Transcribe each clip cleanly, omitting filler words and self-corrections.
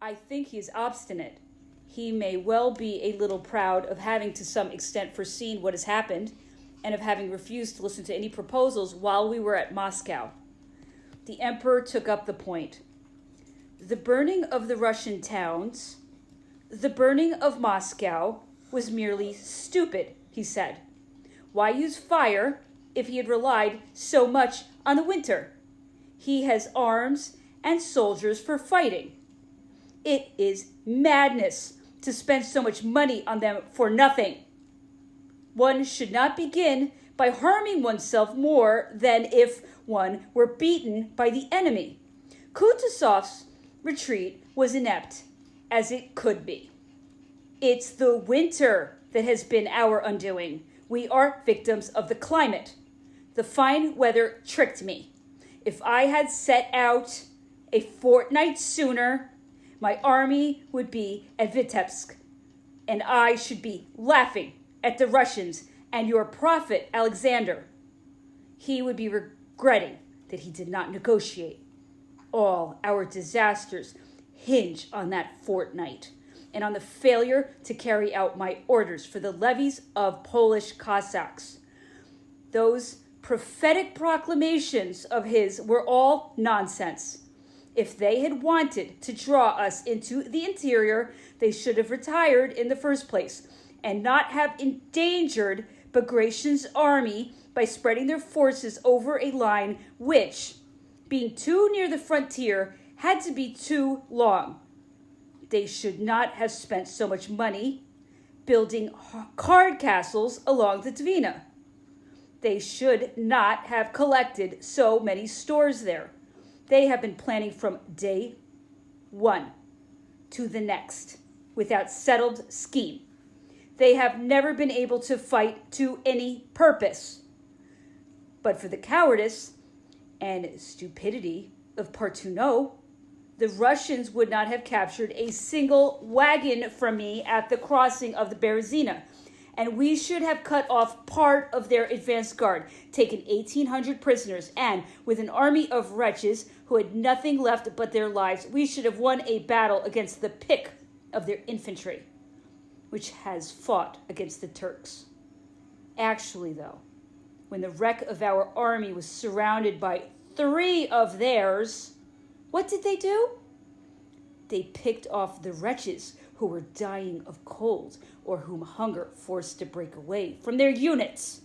I think he is obstinate. He may well be a little proud of having to some extent foreseen what has happened and of having refused to listen to any proposals while we were at Moscow. The emperor took up the point. The burning of the Russian towns, the burning of Moscow, was merely stupid, he said. Why use fire if he had relied so much on the winter? He has arms and soldiers for fighting. It is madness to spend so much money on them for nothing. One should not begin by harming oneself more than if one were beaten by the enemy. Kutuzov's retreat was inept, as it could be. It's the winter that has been our undoing. We are victims of the climate. The fine weather tricked me. If I had set out a fortnight sooner, my army would be at Vitebsk, and I should be laughing at the Russians and your prophet Alexander. He would be regretting that he did not negotiate. All our disasters hinge on that fortnight and on the failure to carry out my orders for the levies of Polish Cossacks. Those prophetic proclamations of his were all nonsense. If they had wanted to draw us into the interior, they should have retired in the first place and not have endangered Bagration's army by spreading their forces over a line which, being too near the frontier, had to be too long. They should not have spent so much money building card castles along the Dvina. They should not have collected so many stores there. They have been planning from day one to the next without settled scheme. They have never been able to fight to any purpose. But for the cowardice and stupidity of Partuno, the Russians would not have captured a single wagon from me at the crossing of the Berezina, and we should have cut off part of their advance guard, taken 1,800 prisoners, and with an army of wretches who had nothing left but their lives, we should have won a battle against the pick of their infantry, which has fought against the Turks. Actually, though, when the wreck of our army was surrounded by 3 of theirs, what did they do? They picked off the wretches who were dying of cold or whom hunger forced to break away from their units.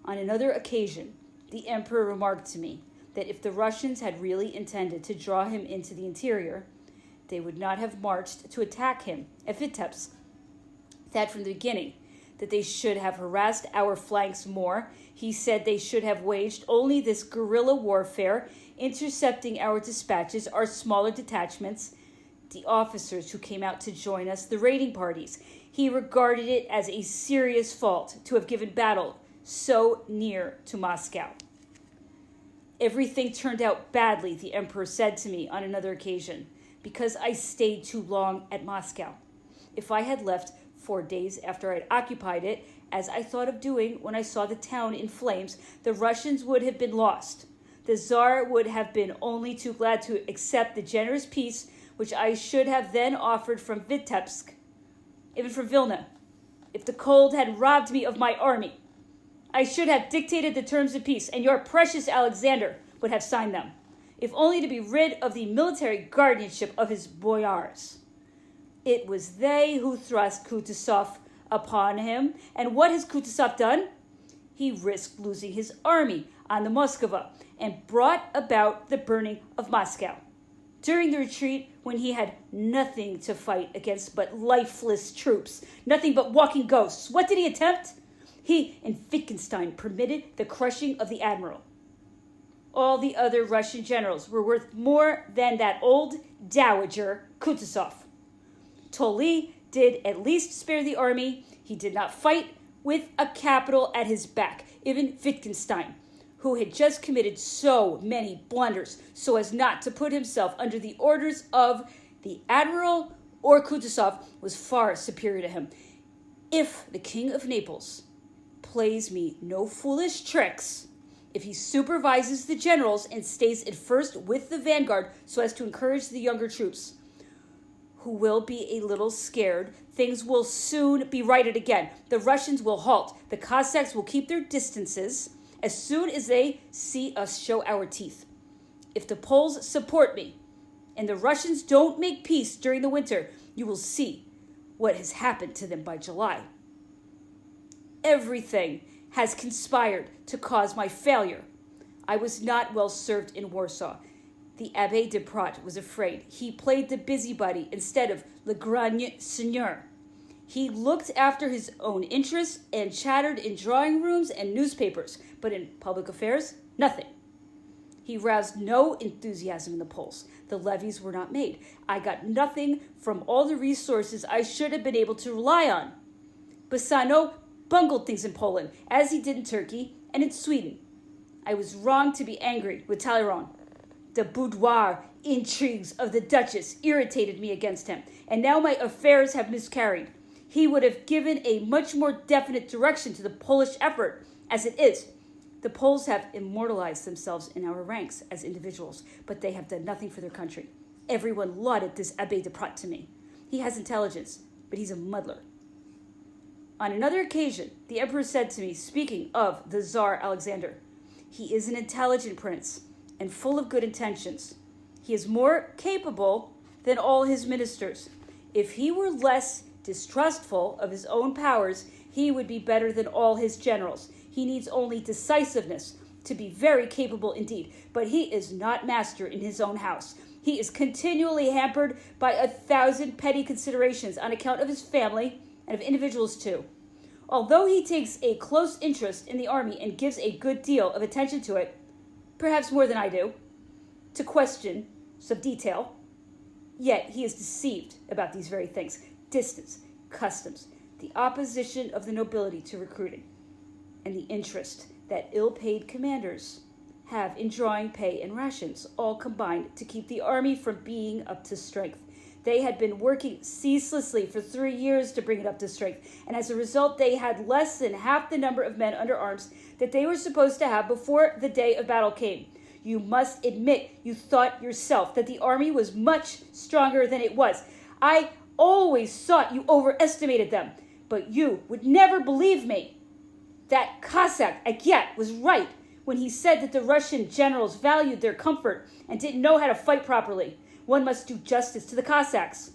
On another occasion, the emperor remarked to me that if the Russians had really intended to draw him into the interior, they would not have marched to attack him at Vitebsk. That from the beginning, that they should have harassed our flanks more. He said they should have waged only this guerrilla warfare, intercepting our dispatches, our smaller detachments, the officers who came out to join us, the raiding parties. He regarded it as a serious fault to have given battle so near to Moscow. Everything turned out badly, the emperor said to me on another occasion, because I stayed too long at Moscow. If I had left 4 days after I had occupied it, as I thought of doing when I saw the town in flames, the Russians would have been lost. The Tsar would have been only too glad to accept the generous peace which I should have then offered from Vitebsk, even from Vilna. If the cold had robbed me of my army, I should have dictated the terms of peace, and your precious Alexander would have signed them, if only to be rid of the military guardianship of his boyars. It was they who thrust Kutuzov upon him, and what has Kutuzov done? He risked losing his army on the Moskva and brought about the burning of Moscow. During the retreat, when he had nothing to fight against but lifeless troops, nothing but walking ghosts, what did he attempt? He and Wittgenstein permitted the crushing of the admiral. All the other Russian generals were worth more than that old dowager Kutuzov. Tolly did at least spare the army. He did not fight with a capital at his back. Even Wittgenstein, who had just committed so many blunders so as not to put himself under the orders of the admiral or Kutuzov, was far superior to him. If the King of Naples plays me no foolish tricks, if he supervises the generals and stays at first with the vanguard so as to encourage the younger troops, who will be a little scared. Things will soon be righted again. The Russians will halt. The Cossacks will keep their distances as soon as they see us show our teeth. If the Poles support me and the Russians don't make peace during the winter, you will see what has happened to them by July. Everything has conspired to cause my failure. I was not well served in Warsaw. The Abbé de Prat was afraid. He played the busybody instead of le grand seigneur. He looked after his own interests and chattered in drawing rooms and newspapers, but in public affairs, nothing. He roused no enthusiasm in the Poles. The levies were not made. I got nothing from all the resources I should have been able to rely on. Bassano bungled things in Poland, as he did in Turkey and in Sweden. I was wrong to be angry with Talleyrand. The boudoir intrigues of the Duchess irritated me against him, and now my affairs have miscarried. He would have given a much more definite direction to the Polish effort. As it is, the Poles have immortalized themselves in our ranks as individuals, but they have done nothing for their country. Everyone lauded this Abbé de Prat to me. He has intelligence, but he's a muddler. On another occasion, the emperor said to me, speaking of the Tsar Alexander, "He is an intelligent prince and full of good intentions. He is more capable than all his ministers. If he were less distrustful of his own powers, he would be better than all his generals. He needs only decisiveness to be very capable indeed, but he is not master in his own house. He is continually hampered by 1,000 petty considerations on account of his family and of individuals too. Although he takes a close interest in the army and gives a good deal of attention to it, perhaps more than I do, to question some detail, yet he is deceived about these very things: distance, customs, the opposition of the nobility to recruiting, and the interest that ill-paid commanders have in drawing pay and rations, all combined to keep the army from being up to strength. They had been working ceaselessly for 3 years to bring it up to strength, and as a result, they had less than half the number of men under arms that they were supposed to have before the day of battle came. You must admit you thought yourself that the army was much stronger than it was. I always thought you overestimated them, but you would never believe me. That Cossack Agyat was right when he said that the Russian generals valued their comfort and didn't know how to fight properly. One must do justice to the Cossacks.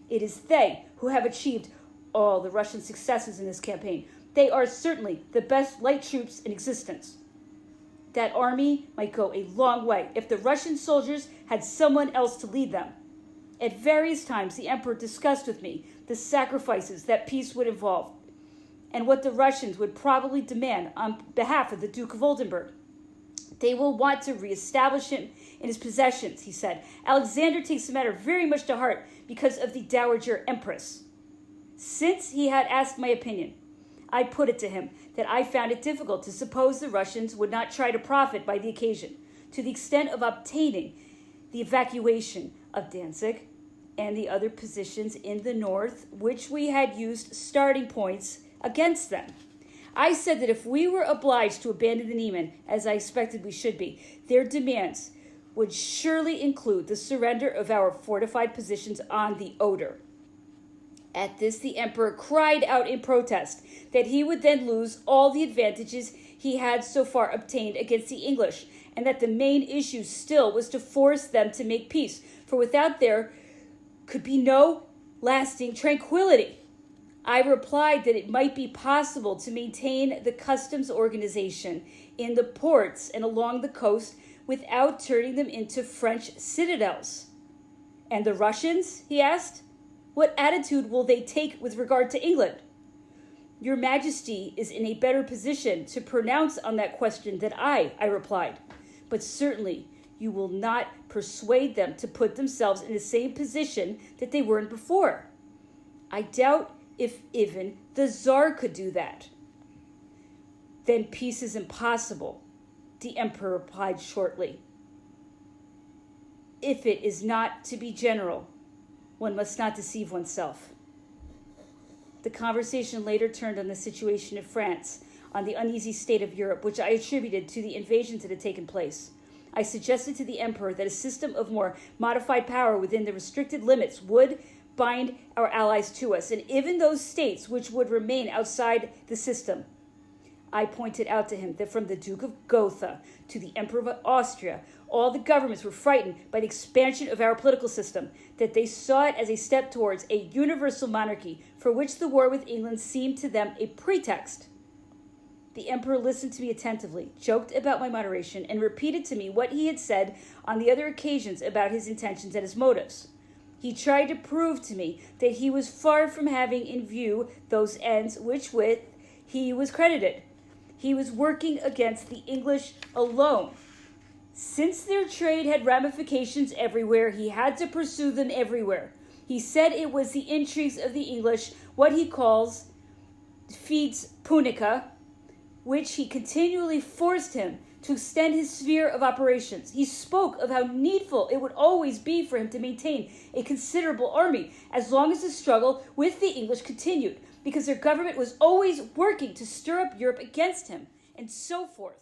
It is they who have achieved all the Russian successes in this campaign. They are certainly the best light troops in existence. That army might go a long way if the Russian soldiers had someone else to lead them. At various times, the emperor discussed with me the sacrifices that peace would involve, and what the Russians would probably demand on behalf of the Duke of Oldenburg. They will want to reestablish him in his possessions, he said. Alexander takes the matter very much to heart because of the Dowager Empress. Since he had asked my opinion, I put it to him that I found it difficult to suppose the Russians would not try to profit by the occasion, to the extent of obtaining the evacuation of Danzig and the other positions in the north, which we had used starting points against them. I said that if we were obliged to abandon the Niemen, as I expected we should be, their demands would surely include the surrender of our fortified positions on the Oder. At this, the emperor cried out in protest that he would then lose all the advantages he had so far obtained against the English, and that the main issue still was to force them to make peace, for without there could be no lasting tranquility. I replied that it might be possible to maintain the customs organization in the ports and along the coast without turning them into French citadels. And the Russians, he asked, what attitude will they take with regard to England? Your Majesty is in a better position to pronounce on that question than I replied. But certainly you will not persuade them to put themselves in the same position that they were in before. I doubt if even the Tsar could do that. Then peace is impossible, the emperor replied shortly. If it is not to be general, one must not deceive oneself. The conversation later turned on the situation of France, on the uneasy state of Europe, which I attributed to the invasions that had taken place. I suggested to the emperor that a system of more modified power within the restricted limits would, bind our allies to us, and even those states which would remain outside the system. I pointed out to him that from the Duke of Gotha to the Emperor of Austria, all the governments were frightened by the expansion of our political system, that they saw it as a step towards a universal monarchy, for which the war with England seemed to them a pretext. The emperor listened to me attentively, joked about my moderation, and repeated to me what he had said on the other occasions about his intentions and his motives. He tried to prove to me that he was far from having in view those ends which with he was credited. He was working against the English alone. Since their trade had ramifications everywhere, he had to pursue them everywhere. He said it was the intrigues of the English, what he calls fedes punica, which he continually forced him to extend his sphere of operations. He spoke of how needful it would always be for him to maintain a considerable army as long as the struggle with the English continued, because their government was always working to stir up Europe against him, and so forth.